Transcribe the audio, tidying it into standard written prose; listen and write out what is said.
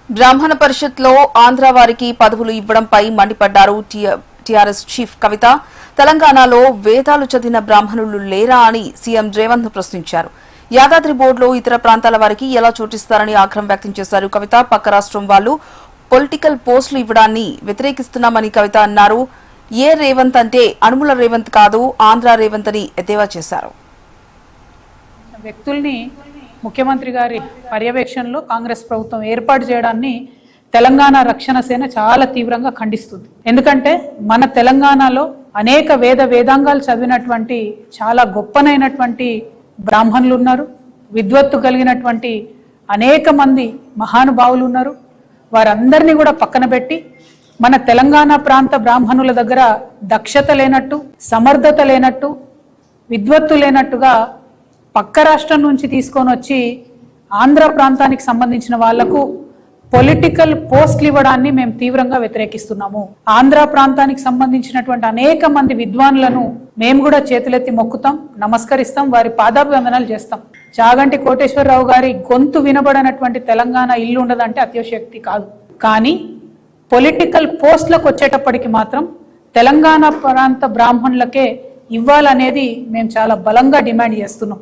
బ్రాహ్మణ పరిషత్లో ఆంధ్ర వారికి పదవులు ఇవ్వడంపై మండిపడ్డారు టీఆర్ఎస్ చీఫ్ కవిత. తెలంగాణలో వేదాలు చదివిన బ్రాహ్మణులు లేరా అని సీఎం రేవంత్ ప్రశ్నించారు. యాదాద్రి బోర్డులో ఇతర ప్రాంతాల వారికి ఎలా చోటిస్తారని ఆగ్రహం వ్యక్తం చేశారు కవిత. పక్క రాష్ట్రం వాళ్లు పొలిటికల్ పోస్టులు ఇవ్వడాన్ని వ్యతిరేకిస్తున్నామని కవిత అన్నారు. ఏ రేవంత్ అంటే అనుముల రేవంత్ కాదు, ఆంధ్ర రేవంత్ అని ఎద్దేవా చేశారు. వ్యక్తుల్ని ముఖ్యమంత్రి గారి పర్యవేక్షణలో కాంగ్రెస్ ప్రభుత్వం ఏర్పాటు చేయడాన్ని తెలంగాణ రక్షణ సేన చాలా తీవ్రంగా ఖండిస్తుంది. ఎందుకంటే మన తెలంగాణలో అనేక వేదాంగాలు చదివినటువంటి చాలా గొప్పనైనటువంటి బ్రాహ్మణులు ఉన్నారు, విద్వత్తు కలిగినటువంటి అనేక మంది మహానుభావులు ఉన్నారు. వారందరినీ కూడా పక్కన పెట్టి మన తెలంగాణ ప్రాంత బ్రాహ్మణుల దగ్గర దక్షత లేనట్టు, సమర్థత లేనట్టు, విద్వత్తు లేనట్టుగా పక్క రాష్ట్రం నుంచి తీసుకొని వచ్చి ఆంధ్ర ప్రాంతానికి సంబంధించిన వాళ్లకు పొలిటికల్ పోస్టులు ఇవ్వడాన్ని మేము తీవ్రంగా వ్యతిరేకిస్తున్నాము. ఆంధ్ర ప్రాంతానికి సంబంధించినటువంటి అనేక మంది విద్వాన్లను మేము కూడా చేతులెత్తి మొక్కుతాం, నమస్కరిస్తాం, వారి పాదాభివందనాలు చేస్తాం. చాగంటి కోటేశ్వరరావు గారి గొంతు వినబడనటువంటి తెలంగాణ ఇల్లు ఉండదంటే అత్యోశక్తి కాదు. కానీ పొలిటికల్ పోస్టులకు వచ్చేటప్పటికి మాత్రం తెలంగాణ ప్రాంత బ్రాహ్మణులకే ఇవ్వాలనేది మేము చాలా బలంగా డిమాండ్ చేస్తున్నాం.